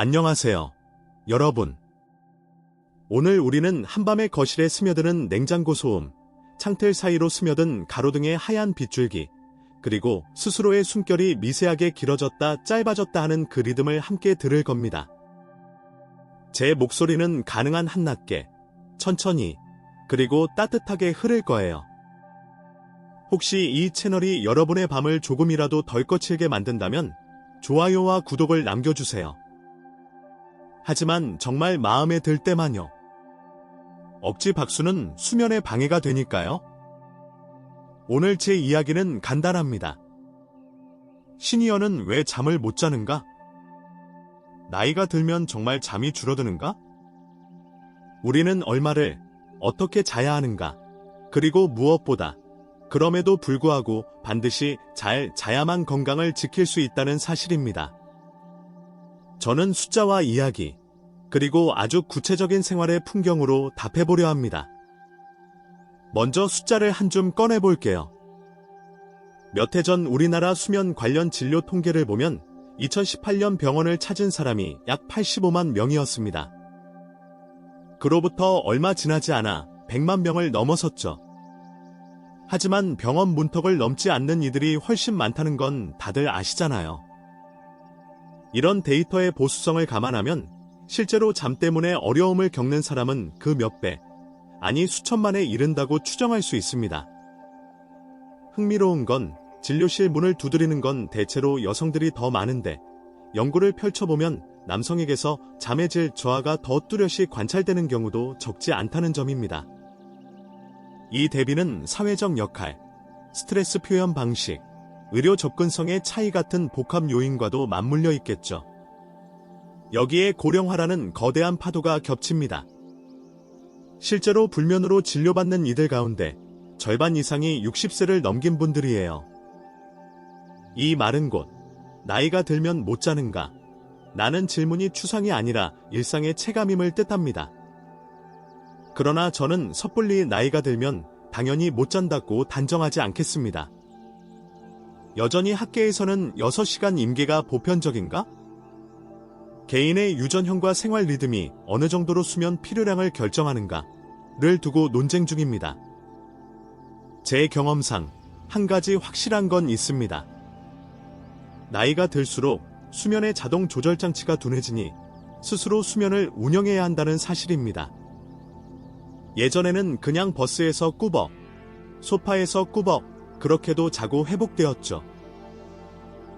안녕하세요, 여러분. 오늘 우리는 한밤에 거실에 스며드는 냉장고 소음, 창틀 사이로 스며든 가로등의 하얀 빗줄기, 그리고 스스로의 숨결이 미세하게 길어졌다 짧아졌다 하는 그 리듬을 함께 들을 겁니다. 제 목소리는 가능한 한낮게, 천천히, 그리고 따뜻하게 흐를 거예요. 혹시 이 채널이 여러분의 밤을 조금이라도 덜 거칠게 만든다면 좋아요와 구독을 남겨주세요. 하지만 정말 마음에 들 때만요. 억지 박수는 수면에 방해가 되니까요. 오늘 제 이야기는 간단합니다. 시니어는 왜 잠을 못 자는가? 나이가 들면 정말 잠이 줄어드는가? 우리는 얼마를 어떻게 자야 하는가? 그리고 무엇보다 그럼에도 불구하고 반드시 잘 자야만 건강을 지킬 수 있다는 사실입니다. 저는 숫자와 이야기, 그리고 아주 구체적인 생활의 풍경으로 답해보려 합니다. 먼저 숫자를 한 줌 꺼내볼게요. 몇 해 전 우리나라 수면 관련 진료 통계를 보면 2018년 병원을 찾은 사람이 약 85만 명이었습니다. 그로부터 얼마 지나지 않아 100만 명을 넘어섰죠. 하지만 병원 문턱을 넘지 않는 이들이 훨씬 많다는 건 다들 아시잖아요. 이런 데이터의 보수성을 감안하면 실제로 잠 때문에 어려움을 겪는 사람은 그 몇 배, 아니 수천만에 이른다고 추정할 수 있습니다. 흥미로운 건 진료실 문을 두드리는 건 대체로 여성들이 더 많은데 연구를 펼쳐보면 남성에게서 잠의 질 저하가 더 뚜렷이 관찰되는 경우도 적지 않다는 점입니다. 이 대비는 사회적 역할, 스트레스 표현 방식, 의료 접근성의 차이 같은 복합 요인과도 맞물려 있겠죠. 여기에 고령화라는 거대한 파도가 겹칩니다. 실제로 불면으로 진료받는 이들 가운데 절반 이상이 60세를 넘긴 분들이에요. 이 말은 곧 나이가 들면 못 자는가? 라는 질문이 추상이 아니라 일상의 체감임을 뜻합니다. 그러나 저는 섣불리 나이가 들면 당연히 못 잔다고 단정하지 않겠습니다. 여전히 학계에서는 6시간 임계가 보편적인가? 개인의 유전형과 생활 리듬이 어느 정도로 수면 필요량을 결정하는가를 두고 논쟁 중입니다. 제 경험상 한 가지 확실한 건 있습니다. 나이가 들수록 수면의 자동 조절 장치가 둔해지니 스스로 수면을 운영해야 한다는 사실입니다. 예전에는 그냥 버스에서 꾸벅, 소파에서 꾸벅 그렇게도 자고 회복되었죠.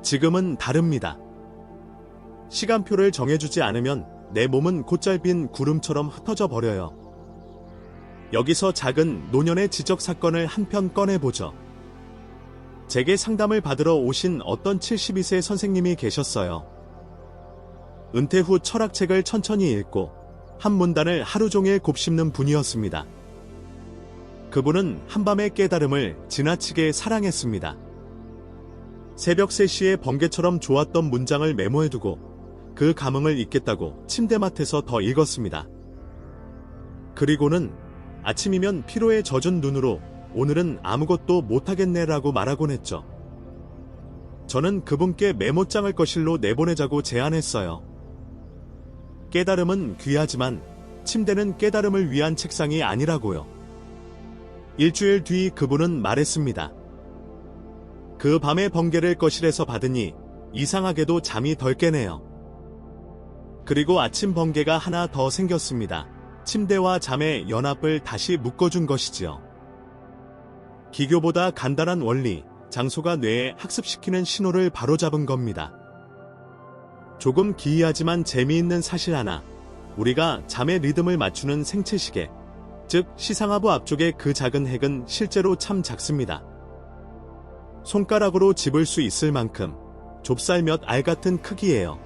지금은 다릅니다. 시간표를 정해주지 않으면 내 몸은 곧잘 빈 구름처럼 흩어져 버려요. 여기서 작은 노년의 지적 사건을 한 편 꺼내보죠. 제게 상담을 받으러 오신 어떤 72세 선생님이 계셨어요. 은퇴 후 철학책을 천천히 읽고 한 문단을 하루 종일 곱씹는 분이었습니다. 그분은 한밤의 깨달음을 지나치게 사랑했습니다. 새벽 3시에 번개처럼 좋았던 문장을 메모해두고 그 감흥을 잊겠다고 침대맡에서 더 읽었습니다. 그리고는 아침이면 피로에 젖은 눈으로 오늘은 아무것도 못하겠네라고 말하곤 했죠. 저는 그분께 메모장을 거실로 내보내자고 제안했어요. 깨달음은 귀하지만 침대는 깨달음을 위한 책상이 아니라고요. 일주일 뒤 그분은 말했습니다. 그 밤에 번개를 거실에서 받으니 이상하게도 잠이 덜 깨네요. 그리고 아침 번개가 하나 더 생겼습니다. 침대와 잠의 연합을 다시 묶어준 것이지요. 기교보다 간단한 원리, 장소가 뇌에 학습시키는 신호를 바로잡은 겁니다. 조금 기이하지만 재미있는 사실 하나, 우리가 잠의 리듬을 맞추는 생체시계, 즉 시상하부 앞쪽의 그 작은 핵은 실제로 참 작습니다. 손가락으로 집을 수 있을 만큼 좁쌀 몇 알 같은 크기예요.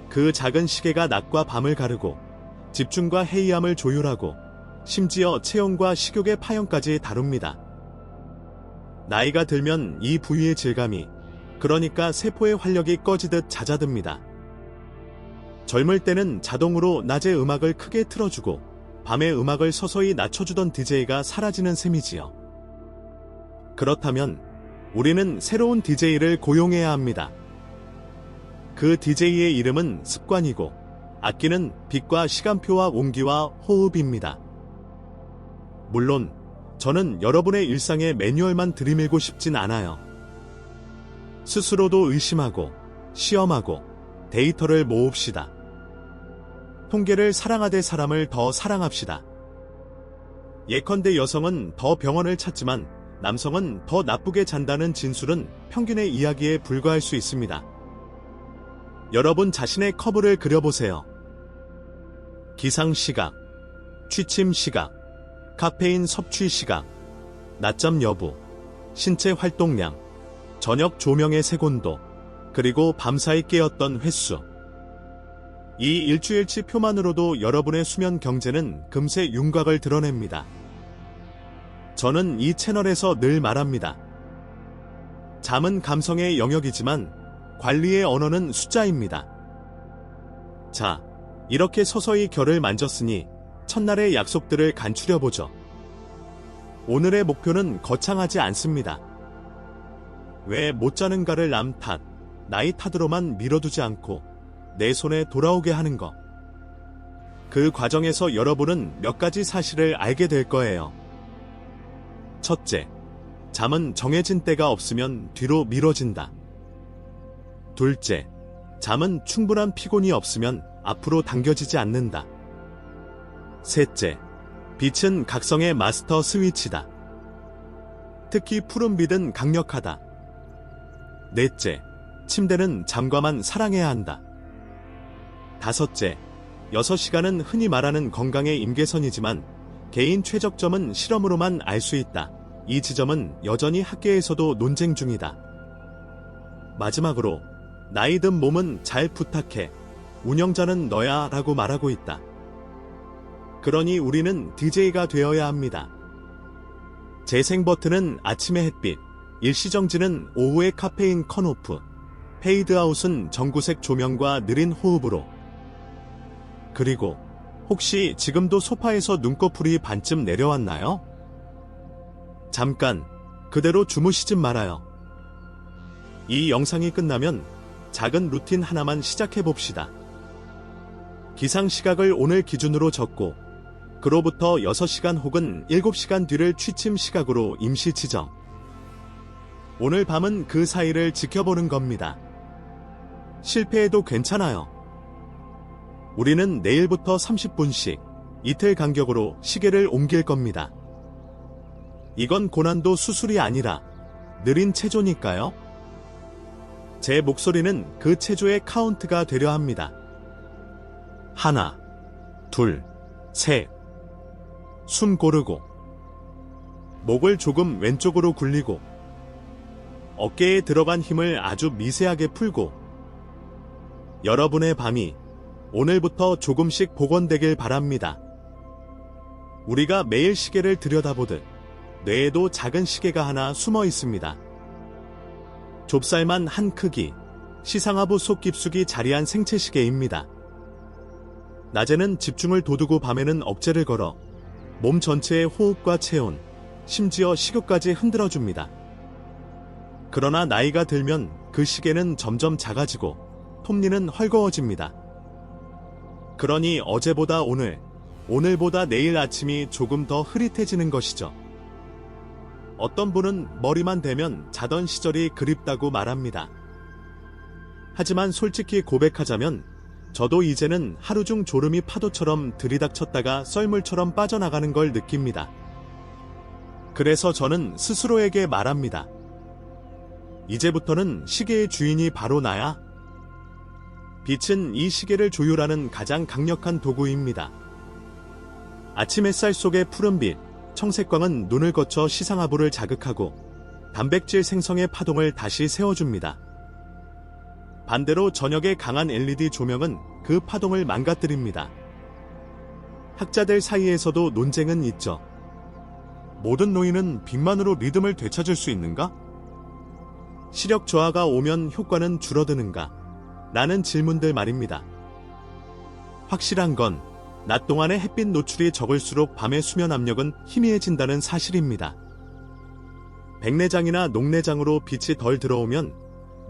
그 작은 시계가 낮과 밤을 가르고 집중과 해이함을 조율하고 심지어 체온과 식욕의 파형까지 다룹니다. 나이가 들면 이 부위의 질감이, 그러니까 세포의 활력이 꺼지듯 잦아듭니다. 젊을 때는 자동으로 낮에 음악을 크게 틀어주고 밤에 음악을 서서히 낮춰주던 DJ가 사라지는 셈이지요. 그렇다면 우리는 새로운 DJ를 고용해야 합니다. 그 DJ의 이름은 습관이고 악기는 빛과 시간표와 온기와 호흡입니다. 물론 저는 여러분의 일상에 매뉴얼만 들이밀고 싶진 않아요. 스스로도 의심하고 시험하고 데이터를 모읍시다. 통계를 사랑하되 사람을 더 사랑합시다. 예컨대 여성은 더 병원을 찾지만 남성은 더 나쁘게 잔다는 진술은 평균의 이야기에 불과할 수 있습니다. 여러분 자신의 커브를 그려보세요. 기상 시각, 취침 시각, 카페인 섭취 시각, 낮잠 여부, 신체 활동량, 저녁 조명의 색온도, 그리고 밤사이 깨었던 횟수. 이 일주일치 표만으로도 여러분의 수면 경제는 금세 윤곽을 드러냅니다. 저는 이 채널에서 늘 말합니다. 잠은 감성의 영역이지만 관리의 언어는 숫자입니다. 자, 이렇게 서서히 결을 만졌으니 첫날의 약속들을 간추려보죠. 오늘의 목표는 거창하지 않습니다. 왜 못 자는가를 남 탓, 나이 탓으로만 밀어두지 않고 내 손에 돌아오게 하는 것. 그 과정에서 여러분은 몇 가지 사실을 알게 될 거예요. 첫째, 잠은 정해진 때가 없으면 뒤로 미뤄진다. 둘째, 잠은 충분한 피곤이 없으면 앞으로 당겨지지 않는다. 셋째, 빛은 각성의 마스터 스위치다. 특히 푸른빛은 강력하다. 넷째, 침대는 잠과만 사랑해야 한다. 다섯째, 6시간은 흔히 말하는 건강의 임계선이지만 개인 최적점은 실험으로만 알 수 있다. 이 지점은 여전히 학계에서도 논쟁 중이다. 마지막으로 나이 든 몸은 잘 부탁해. 운영자는 너야 라고 말하고 있다. 그러니 우리는 DJ가 되어야 합니다. 재생 버튼은 아침의 햇빛, 일시정지는 오후의 카페인 컷오프, 페이드아웃은 전구색 조명과 느린 호흡으로. 그리고 혹시 지금도 소파에서 눈꺼풀이 반쯤 내려왔나요? 잠깐 그대로 주무시진 말아요. 이 영상이 끝나면 작은 루틴 하나만 시작해봅시다. 기상 시각을 오늘 기준으로 적고 그로부터 6시간 혹은 7시간 뒤를 취침 시각으로 임시 지정. 오늘 밤은 그 사이를 지켜보는 겁니다. 실패해도 괜찮아요. 우리는 내일부터 30분씩 이틀 간격으로 시계를 옮길 겁니다. 이건 고난도 수술이 아니라 느린 체조니까요. 제 목소리는 그 체조의 카운트가 되려 합니다. 하나, 둘, 셋. 숨 고르고 목을 조금 왼쪽으로 굴리고 어깨에 들어간 힘을 아주 미세하게 풀고 여러분의 밤이 오늘부터 조금씩 복원되길 바랍니다. 우리가 매일 시계를 들여다보듯 뇌에도 작은 시계가 하나 숨어 있습니다. 좁쌀만 한 크기, 시상하부 속 깊숙이 자리한 생체시계입니다. 낮에는 집중을 돋우고 밤에는 억제를 걸어 몸 전체의 호흡과 체온, 심지어 식욕까지 흔들어줍니다. 그러나 나이가 들면 그 시계는 점점 작아지고 톱니는 헐거워집니다. 그러니 어제보다 오늘, 오늘보다 내일 아침이 조금 더 흐릿해지는 것이죠. 어떤 분은 머리만 대면 자던 시절이 그립다고 말합니다. 하지만 솔직히 고백하자면 저도 이제는 하루 중 졸음이 파도처럼 들이닥쳤다가 썰물처럼 빠져나가는 걸 느낍니다. 그래서 저는 스스로에게 말합니다. 이제부터는 시계의 주인이 바로 나야. 빛은 이 시계를 조율하는 가장 강력한 도구입니다. 아침 햇살 속의 푸른빛, 청색광은 눈을 거쳐 시상하부를 자극하고 단백질 생성의 파동을 다시 세워줍니다. 반대로 저녁의 강한 LED 조명은 그 파동을 망가뜨립니다. 학자들 사이에서도 논쟁은 있죠. 모든 노인은 빛만으로 리듬을 되찾을 수 있는가? 시력 저하가 오면 효과는 줄어드는가? 라는 질문들 말입니다. 확실한 건 낮 동안의 햇빛 노출이 적을수록 밤의 수면 압력은 희미해진다는 사실입니다. 백내장이나 녹내장으로 빛이 덜 들어오면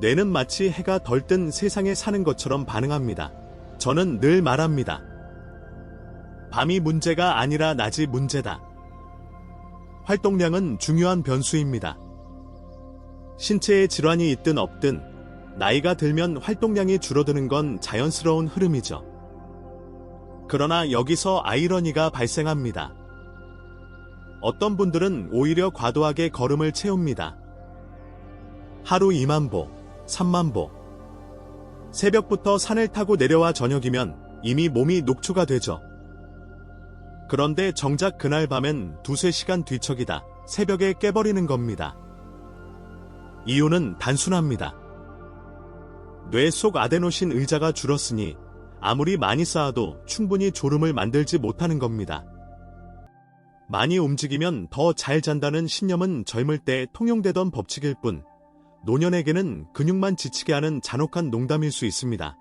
뇌는 마치 해가 덜 뜬 세상에 사는 것처럼 반응합니다. 저는 늘 말합니다. 밤이 문제가 아니라 낮이 문제다. 활동량은 중요한 변수입니다. 신체에 질환이 있든 없든 나이가 들면 활동량이 줄어드는 건 자연스러운 흐름이죠. 그러나 여기서 아이러니가 발생합니다. 어떤 분들은 오히려 과도하게 걸음을 채웁니다. 하루 2만 보, 3만 보. 새벽부터 산을 타고 내려와 저녁이면 이미 몸이 녹초가 되죠. 그런데 정작 그날 밤엔 2~3시간 뒤척이다 새벽에 깨버리는 겁니다. 이유는 단순합니다. 뇌 속 아데노신 의자가 줄었으니 아무리 많이 쌓아도 충분히 졸음을 만들지 못하는 겁니다. 많이 움직이면 더 잘 잔다는 신념은 젊을 때 통용되던 법칙일 뿐 노년에게는 근육만 지치게 하는 잔혹한 농담일 수 있습니다.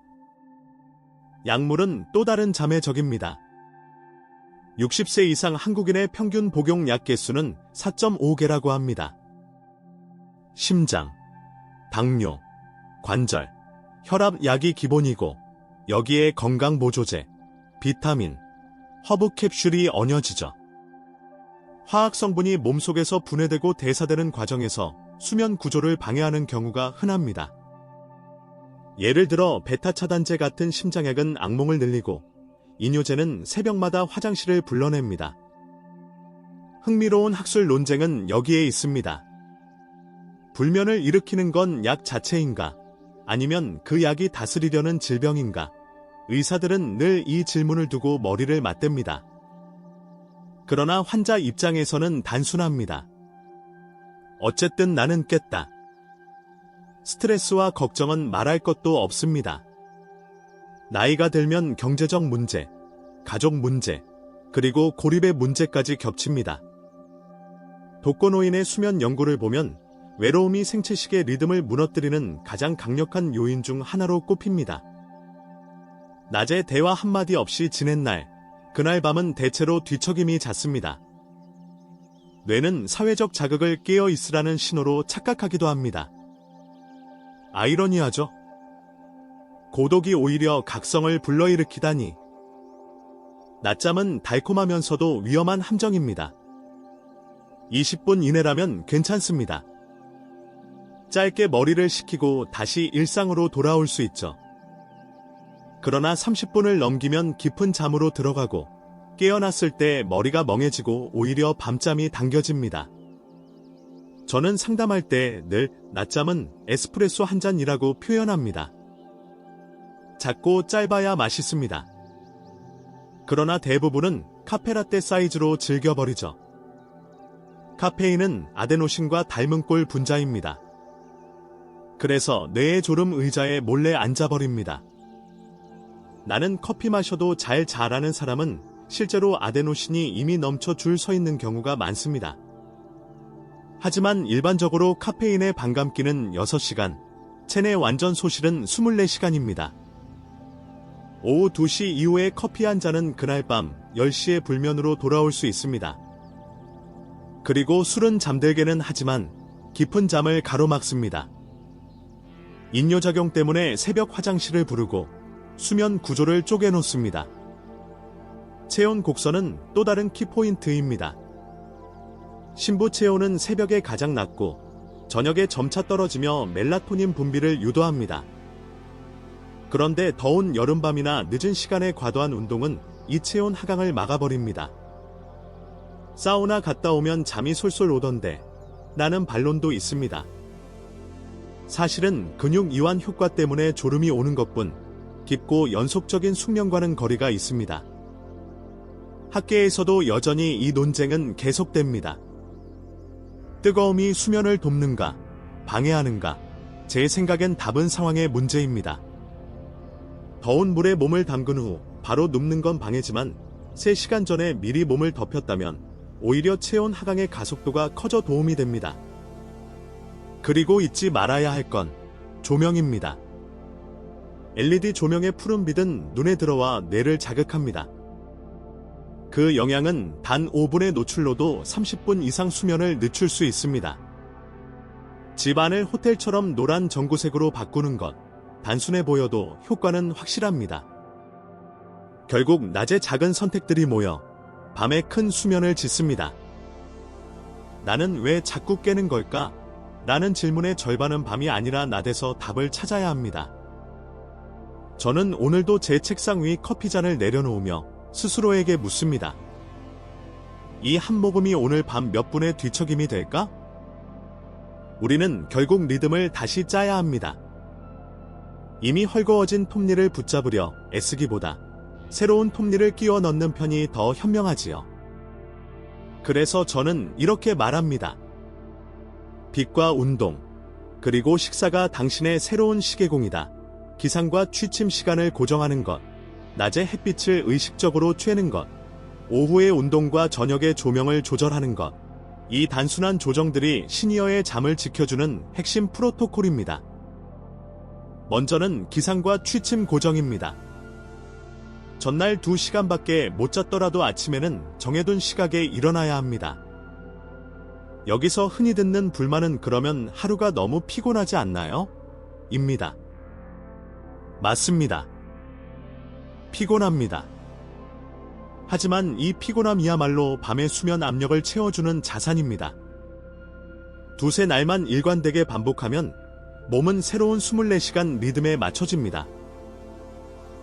약물은 또 다른 잠의 적입니다. 60세 이상 한국인의 평균 복용 약 개수는 4.5개라고 합니다. 심장, 당뇨, 관절, 혈압 약이 기본이고 여기에 건강보조제, 비타민, 허브 캡슐이 얹어지죠. 화학 성분이 몸속에서 분해되고 대사되는 과정에서 수면 구조를 방해하는 경우가 흔합니다. 예를 들어 베타 차단제 같은 심장약은 악몽을 늘리고 이뇨제는 새벽마다 화장실을 불러냅니다. 흥미로운 학술 논쟁은 여기에 있습니다. 불면을 일으키는 건 약 자체인가? 아니면 그 약이 다스리려는 질병인가? 의사들은 늘 이 질문을 두고 머리를 맞댑니다. 그러나 환자 입장에서는 단순합니다. 어쨌든 나는 깼다. 스트레스와 걱정은 말할 것도 없습니다. 나이가 들면 경제적 문제, 가족 문제, 그리고 고립의 문제까지 겹칩니다. 독거노인의 수면 연구를 보면 외로움이 생체식의 리듬을 무너뜨리는 가장 강력한 요인 중 하나로 꼽힙니다. 낮에 대화 한마디 없이 지낸 날, 그날 밤은 대체로 뒤척임이 잦습니다. 뇌는 사회적 자극을 깨어 있으라는 신호로 착각하기도 합니다. 아이러니하죠? 고독이 오히려 각성을 불러일으키다니. 낮잠은 달콤하면서도 위험한 함정입니다. 20분 이내라면 괜찮습니다. 짧게 머리를 식히고 다시 일상으로 돌아올 수 있죠. 그러나 30분을 넘기면 깊은 잠으로 들어가고 깨어났을 때 머리가 멍해지고 오히려 밤잠이 당겨집니다. 저는 상담할 때 늘 낮잠은 에스프레소 한 잔이라고 표현합니다. 작고 짧아야 맛있습니다. 그러나 대부분은 카페라떼 사이즈로 즐겨버리죠. 카페인은 아데노신과 닮은 꼴 분자입니다. 그래서 뇌의 졸음 의자에 몰래 앉아버립니다. 나는 커피 마셔도 잘 자라는 사람은 실제로 아데노신이 이미 넘쳐 줄 서 있는 경우가 많습니다. 하지만 일반적으로 카페인의 반감기는 6시간, 체내 완전 소실은 24시간입니다. 오후 2시 이후에 커피 한 잔은 그날 밤 10시에 불면으로 돌아올 수 있습니다. 그리고 술은 잠들게는 하지만 깊은 잠을 가로막습니다. 인뇨작용 때문에 새벽 화장실을 부르고 수면 구조를 쪼개놓습니다. 체온 곡선은 또 다른 키포인트입니다. 신부 체온은 새벽에 가장 낮고 저녁에 점차 떨어지며 멜라토닌 분비를 유도합니다. 그런데 더운 여름밤이나 늦은 시간에 과도한 운동은 이 체온 하강을 막아버립니다. 사우나 갔다 오면 잠이 솔솔 오던데 나는 반론도 있습니다. 사실은 근육 이완 효과 때문에 졸음이 오는 것뿐 깊고 연속적인 숙면과는 거리가 있습니다. 학계에서도 여전히 이 논쟁은 계속됩니다. 뜨거움이 수면을 돕는가, 방해하는가? 제 생각엔 답은 상황의 문제입니다. 더운 물에 몸을 담근 후 바로 눕는 건 방해지만 3시간 전에 미리 몸을 덮였다면 오히려 체온 하강의 가속도가 커져 도움이 됩니다. 그리고 잊지 말아야 할 건 조명입니다. LED 조명의 푸른빛은 눈에 들어와 뇌를 자극합니다. 그 영향은 단 5분의 노출로도 30분 이상 수면을 늦출 수 있습니다. 집 안을 호텔처럼 노란 전구색으로 바꾸는 것. 단순해 보여도 효과는 확실합니다. 결국 낮에 작은 선택들이 모여 밤에 큰 수면을 짓습니다. 나는 왜 자꾸 깨는 걸까? 라는 질문의 절반은 밤이 아니라 낮에서 답을 찾아야 합니다. 저는 오늘도 제 책상 위 커피잔을 내려놓으며 스스로에게 묻습니다. 이 한 모금이 오늘 밤 몇 분의 뒤척임이 될까? 우리는 결국 리듬을 다시 짜야 합니다. 이미 헐거워진 톱니를 붙잡으려 애쓰기보다 새로운 톱니를 끼워 넣는 편이 더 현명하지요. 그래서 저는 이렇게 말합니다. 빛과 운동, 그리고 식사가 당신의 새로운 시계공이다. 기상과 취침 시간을 고정하는 것, 낮에 햇빛을 의식적으로 쬐는 것, 오후의 운동과 저녁의 조명을 조절하는 것. 이 단순한 조정들이 시니어의 잠을 지켜주는 핵심 프로토콜입니다. 먼저는 기상과 취침 고정입니다. 전날 2시간밖에 못 잤더라도 아침에는 정해둔 시각에 일어나야 합니다. 여기서 흔히 듣는 불만은 그러면 하루가 너무 피곤하지 않나요? 입니다. 맞습니다. 피곤합니다. 하지만 이 피곤함이야말로 밤의 수면 압력을 채워주는 자산입니다. 두세 날만 일관되게 반복하면 몸은 새로운 24시간 리듬에 맞춰집니다.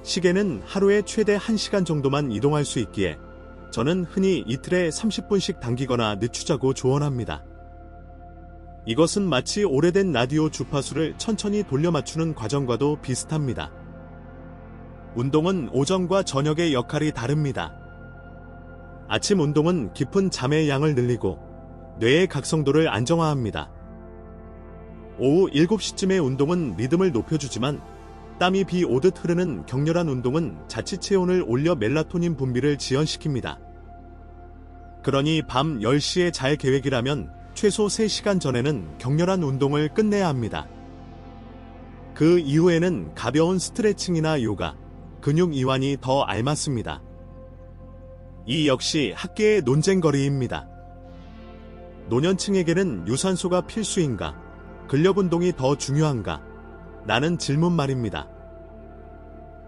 시계는 하루에 최대 1시간 정도만 이동할 수 있기에 저는 흔히 이틀에 30분씩 당기거나 늦추자고 조언합니다. 이것은 마치 오래된 라디오 주파수를 천천히 돌려 맞추는 과정과도 비슷합니다. 운동은 오전과 저녁의 역할이 다릅니다. 아침 운동은 깊은 잠의 양을 늘리고 뇌의 각성도를 안정화합니다. 오후 7시쯤의 운동은 리듬을 높여주지만 땀이 비 오듯 흐르는 격렬한 운동은 자칫 체온을 올려 멜라토닌 분비를 지연시킵니다. 그러니 밤 10시에 잘 계획이라면 최소 3시간 전에는 격렬한 운동을 끝내야 합니다. 그 이후에는 가벼운 스트레칭이나 요가, 근육 이완이 더 알맞습니다. 이 역시 학계의 논쟁거리입니다. 노년층에게는 유산소가 필수인가? 근력 운동이 더 중요한가? 라는 질문 말입니다.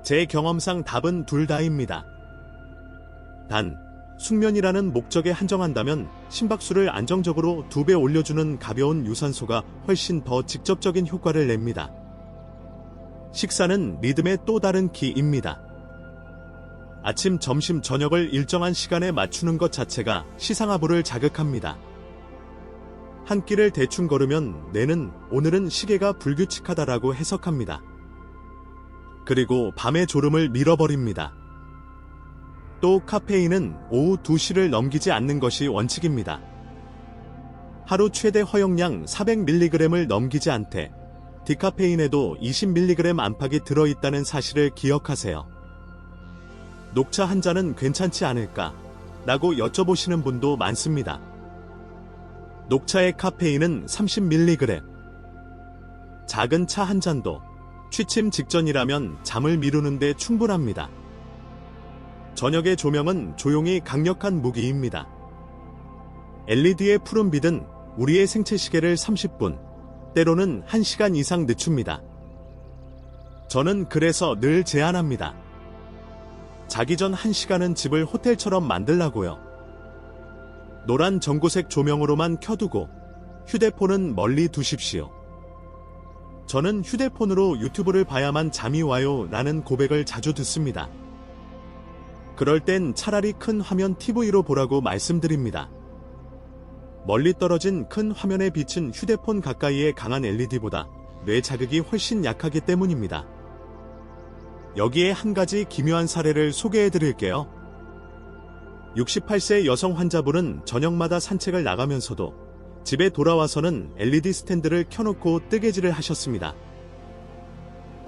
제 경험상 답은 둘 다입니다. 단, 숙면이라는 목적에 한정한다면 심박수를 안정적으로 2배 올려주는 가벼운 유산소가 훨씬 더 직접적인 효과를 냅니다. 식사는 리듬의 또 다른 키입니다. 아침, 점심, 저녁을 일정한 시간에 맞추는 것 자체가 시상하부를 자극합니다. 한 끼를 대충 걸으면 뇌는 오늘은 시계가 불규칙하다라고 해석합니다. 그리고 밤의 졸음을 밀어버립니다. 또 카페인은 오후 2시를 넘기지 않는 것이 원칙입니다. 하루 최대 허용량 400mg을 넘기지 않되 디카페인에도 20mg 안팎이 들어있다는 사실을 기억하세요. 녹차 한 잔은 괜찮지 않을까? 라고 여쭤보시는 분도 많습니다. 녹차의 카페인은 30mg. 작은 차 한 잔도 취침 직전이라면 잠을 미루는데 충분합니다. 저녁의 조명은 조용히 강력한 무기입니다. LED의 푸른빛은 우리의 생체 시계를 30분, 때로는 1시간 이상 늦춥니다. 저는 그래서 늘 제안합니다. 자기 전 1시간은 집을 호텔처럼 만들라고요. 노란 전구색 조명으로만 켜두고 휴대폰은 멀리 두십시오. 저는 휴대폰으로 유튜브를 봐야만 잠이 와요 라는 고백을 자주 듣습니다. 그럴 땐 차라리 큰 화면 TV로 보라고 말씀드립니다. 멀리 떨어진 큰 화면에 비친 휴대폰 가까이의 강한 LED보다 뇌 자극이 훨씬 약하기 때문입니다. 여기에 한 가지 기묘한 사례를 소개해드릴게요. 68세 여성 환자분은 저녁마다 산책을 나가면서도 집에 돌아와서는 LED 스탠드를 켜놓고 뜨개질을 하셨습니다.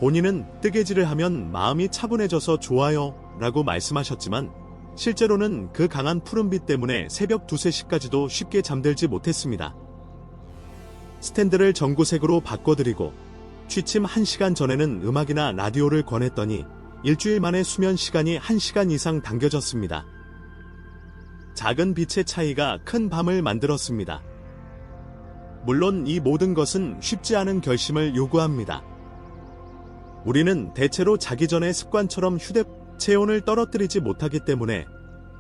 본인은 뜨개질을 하면 마음이 차분해져서 좋아요 라고 말씀하셨지만 실제로는 그 강한 푸른빛 때문에 새벽 2, 3시까지도 쉽게 잠들지 못했습니다. 스탠드를 전구색으로 바꿔드리고 취침 1시간 전에는 음악이나 라디오를 권했더니 일주일 만에 수면 시간이 1시간 이상 당겨졌습니다. 작은 빛의 차이가 큰 밤을 만들었습니다. 물론 이 모든 것은 쉽지 않은 결심을 요구합니다. 우리는 대체로 자기 전에 습관처럼 체온을 떨어뜨리지 못하기 때문에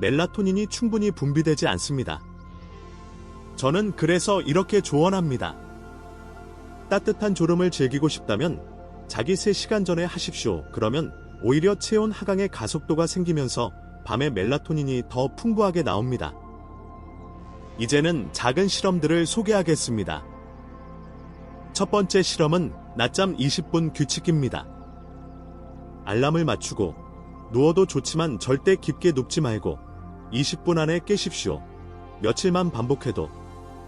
멜라토닌이 충분히 분비되지 않습니다. 저는 그래서 이렇게 조언합니다. 따뜻한 졸음을 즐기고 싶다면 자기 3시간 전에 하십시오. 그러면 오히려 체온 하강의 가속도가 생기면서 밤에 멜라토닌이 더 풍부하게 나옵니다. 이제는 작은 실험들을 소개하겠습니다. 첫 번째 실험은 낮잠 20분 규칙입니다. 알람을 맞추고 누워도 좋지만 절대 깊게 눕지 말고 20분 안에 깨십시오. 며칠만 반복해도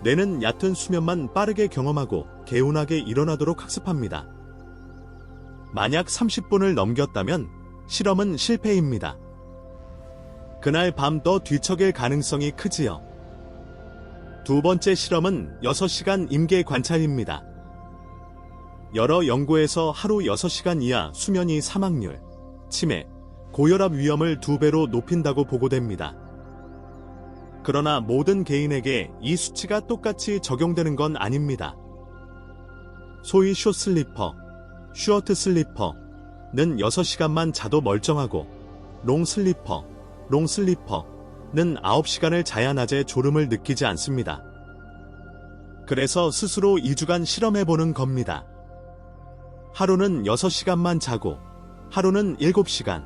뇌는 얕은 수면만 빠르게 경험하고 개운하게 일어나도록 학습합니다. 만약 30분을 넘겼다면 실험은 실패입니다. 그날 밤 더 뒤척일 가능성이 크지요. 두 번째 실험은 6시간 임계 관찰입니다. 여러 연구에서 하루 6시간 이하 수면이 사망률, 치매, 고혈압 위험을 2배로 높인다고 보고됩니다. 그러나 모든 개인에게 이 수치가 똑같이 적용되는 건 아닙니다. 소위 숏슬리퍼, 슈어트슬리퍼는 6시간만 자도 멀쩡하고 롱슬리퍼는 9시간을 자야 낮에 졸음을 느끼지 않습니다. 그래서 스스로 2주간 실험해보는 겁니다. 하루는 6시간만 자고 하루는 7시간,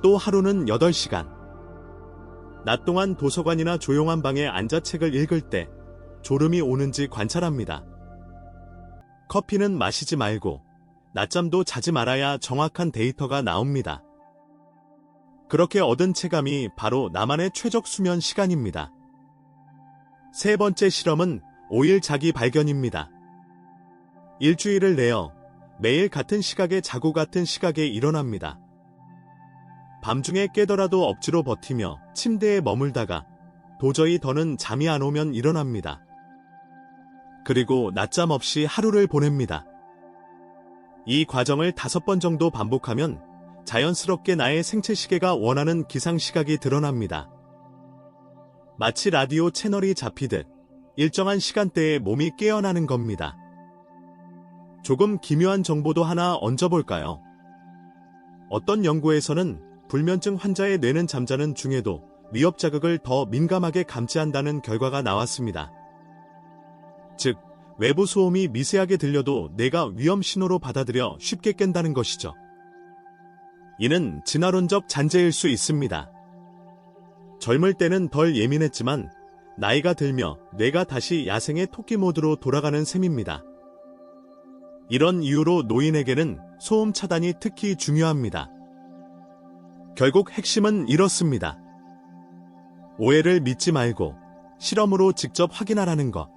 또 하루는 8시간. 낮 동안 도서관이나 조용한 방에 앉아 책을 읽을 때 졸음이 오는지 관찰합니다. 커피는 마시지 말고 낮잠도 자지 말아야 정확한 데이터가 나옵니다. 그렇게 얻은 체감이 바로 나만의 최적 수면 시간입니다. 세 번째 실험은 5일 자기 발견입니다. 일주일을 내어 매일 같은 시각에 자고 같은 시각에 일어납니다. 밤중에 깨더라도 억지로 버티며 침대에 머물다가 도저히 더는 잠이 안 오면 일어납니다. 그리고 낮잠 없이 하루를 보냅니다. 이 과정을 5번 정도 반복하면 자연스럽게 나의 생체 시계가 원하는 기상 시각이 드러납니다. 마치 라디오 채널이 잡히듯 일정한 시간대에 몸이 깨어나는 겁니다. 조금 기묘한 정보도 하나 얹어볼까요? 어떤 연구에서는 불면증 환자의 뇌는 잠자는 중에도 위협 자극을 더 민감하게 감지한다는 결과가 나왔습니다. 즉, 외부 소음이 미세하게 들려도 뇌가 위험 신호로 받아들여 쉽게 깬다는 것이죠. 이는 진화론적 잔재일 수 있습니다. 젊을 때는 덜 예민했지만 나이가 들며 뇌가 다시 야생의 토끼 모드로 돌아가는 셈입니다. 이런 이유로 노인에게는 소음 차단이 특히 중요합니다. 결국 핵심은 이렇습니다. 오해를 믿지 말고 실험으로 직접 확인하라는 것.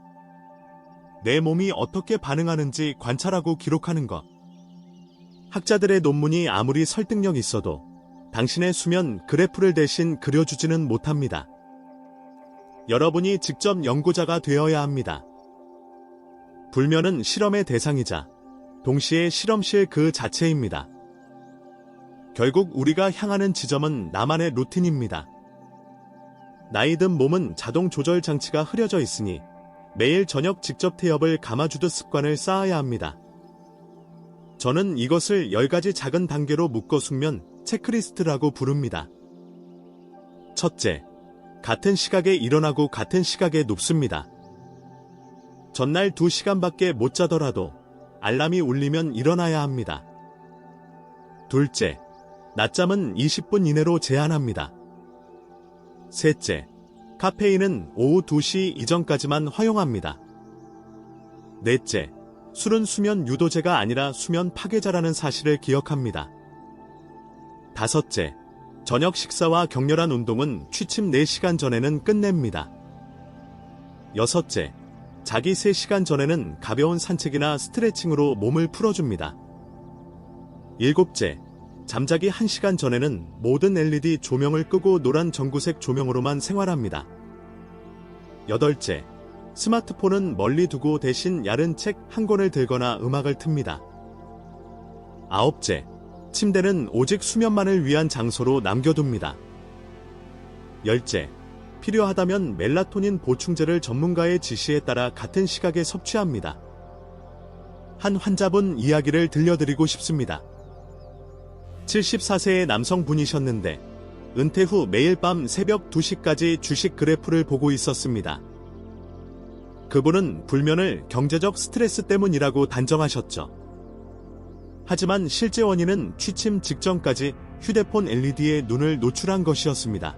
내 몸이 어떻게 반응하는지 관찰하고 기록하는 것. 학자들의 논문이 아무리 설득력 있어도 당신의 수면 그래프를 대신 그려주지는 못합니다. 여러분이 직접 연구자가 되어야 합니다. 불면은 실험의 대상이자 동시에 실험실 그 자체입니다. 결국 우리가 향하는 지점은 나만의 루틴입니다. 나이 든 몸은 자동 조절 장치가 흐려져 있으니 매일 저녁 직접 태엽을 감아주듯 습관을 쌓아야 합니다. 저는 이것을 10가지 작은 단계로 묶어 숙면 체크리스트라고 부릅니다. 첫째, 같은 시각에 일어나고 같은 시각에 눕습니다. 전날 2시간밖에 못 자더라도 알람이 울리면 일어나야 합니다. 둘째, 낮잠은 20분 이내로 제한합니다. 셋째, 카페인은 오후 2시 이전까지만 허용합니다. 넷째, 술은 수면 유도제가 아니라 수면 파괴자라는 사실을 기억합니다. 다섯째, 저녁 식사와 격렬한 운동은 취침 4시간 전에는 끝냅니다. 여섯째, 자기 3시간 전에는 가벼운 산책이나 스트레칭으로 몸을 풀어줍니다. 일곱째, 잠자기 1시간 전에는 모든 LED 조명을 끄고 노란 전구색 조명으로만 생활합니다. 여덟째, 스마트폰은 멀리 두고 대신 얇은 책 한 권을 들거나 음악을 틉니다. 아홉째, 침대는 오직 수면만을 위한 장소로 남겨둡니다. 열째, 필요하다면 멜라토닌 보충제를 전문가의 지시에 따라 같은 시각에 섭취합니다. 한 환자분 이야기를 들려드리고 싶습니다. 74세의 남성분이셨는데 은퇴 후 매일 밤 새벽 2시까지 주식 그래프를 보고 있었습니다. 그분은 불면을 경제적 스트레스 때문이라고 단정하셨죠. 하지만 실제 원인은 취침 직전까지 휴대폰 LED에 눈을 노출한 것이었습니다.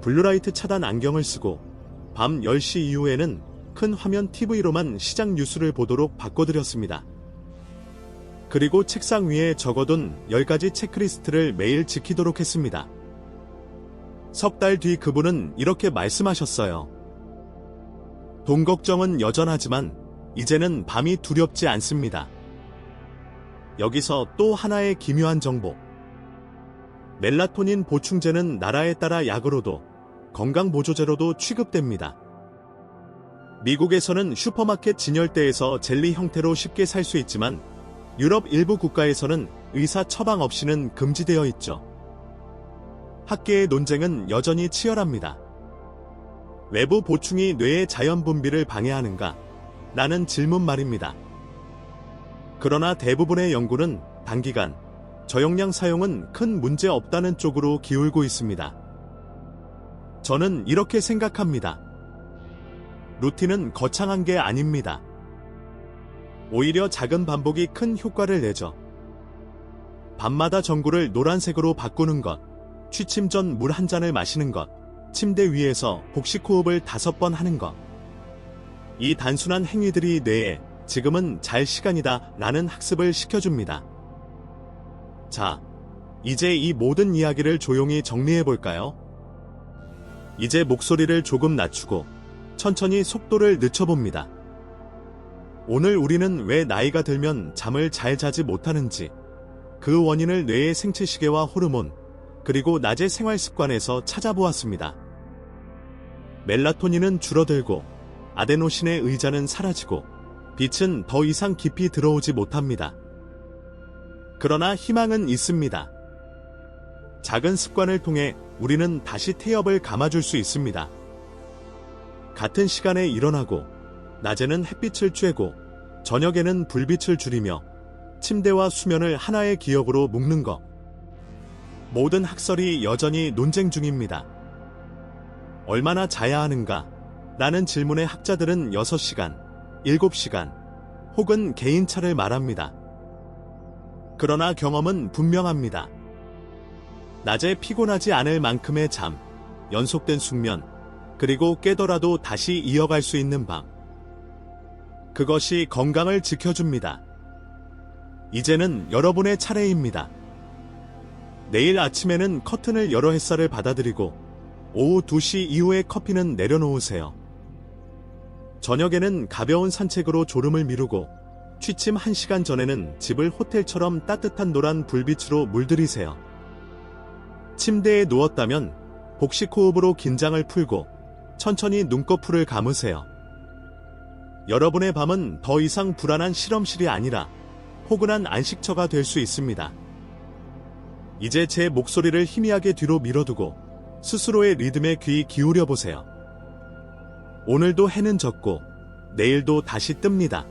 블루라이트 차단 안경을 쓰고 밤 10시 이후에는 큰 화면 TV로만 시장 뉴스를 보도록 바꿔드렸습니다. 그리고 책상 위에 적어둔 10가지 체크리스트를 매일 지키도록 했습니다. 석 달 뒤 그분은 이렇게 말씀하셨어요. 돈 걱정은 여전하지만 이제는 밤이 두렵지 않습니다. 여기서 또 하나의 기묘한 정보. 멜라토닌 보충제는 나라에 따라 약으로도 건강보조제로도 취급됩니다. 미국에서는 슈퍼마켓 진열대에서 젤리 형태로 쉽게 살 수 있지만 유럽 일부 국가에서는 의사 처방 없이는 금지되어 있죠. 학계의 논쟁은 여전히 치열합니다. 외부 보충이 뇌의 자연 분비를 방해하는가? 라는 질문 말입니다. 그러나 대부분의 연구는 단기간 저용량 사용은 큰 문제 없다는 쪽으로 기울고 있습니다. 저는 이렇게 생각합니다. 루틴은 거창한 게 아닙니다. 오히려 작은 반복이 큰 효과를 내죠. 밤마다 전구를 노란색으로 바꾸는 것, 취침 전 물 한 잔을 마시는 것, 침대 위에서 복식 호흡을 5번 하는 것. 이 단순한 행위들이 뇌에 지금은 잘 시간이다 라는 학습을 시켜줍니다. 자, 이제 이 모든 이야기를 조용히 정리해볼까요? 이제 목소리를 조금 낮추고 천천히 속도를 늦춰봅니다. 오늘 우리는 왜 나이가 들면 잠을 잘 자지 못하는지, 그 원인을 뇌의 생체시계와 호르몬, 그리고 낮의 생활 습관에서 찾아보았습니다. 멜라토닌은 줄어들고 아데노신의 의자는 사라지고 빛은 더 이상 깊이 들어오지 못합니다. 그러나 희망은 있습니다. 작은 습관을 통해 우리는 다시 태엽을 감아줄 수 있습니다. 같은 시간에 일어나고 낮에는 햇빛을 쬐고 저녁에는 불빛을 줄이며 침대와 수면을 하나의 기억으로 묶는 것. 모든 학설이 여전히 논쟁 중입니다. 얼마나 자야 하는가? 라는 질문에 학자들은 6시간, 7시간, 혹은 개인차를 말합니다. 그러나 경험은 분명합니다. 낮에 피곤하지 않을 만큼의 잠, 연속된 숙면, 그리고 깨더라도 다시 이어갈 수 있는 밤. 그것이 건강을 지켜줍니다. 이제는 여러분의 차례입니다. 내일 아침에는 커튼을 열어 햇살을 받아들이고 오후 2시 이후에 커피는 내려놓으세요. 저녁에는 가벼운 산책으로 졸음을 미루고 취침 1시간 전에는 집을 호텔처럼 따뜻한 노란 불빛으로 물들이세요. 침대에 누웠다면 복식 호흡으로 긴장을 풀고 천천히 눈꺼풀을 감으세요. 여러분의 밤은 더 이상 불안한 실험실이 아니라 포근한 안식처가 될 수 있습니다. 이제 제 목소리를 희미하게 뒤로 밀어두고 스스로의 리듬에 귀 기울여 보세요. 오늘도 해는 졌고 내일도 다시 뜹니다.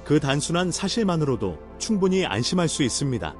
그 단순한 사실만으로도 충분히 안심할 수 있습니다.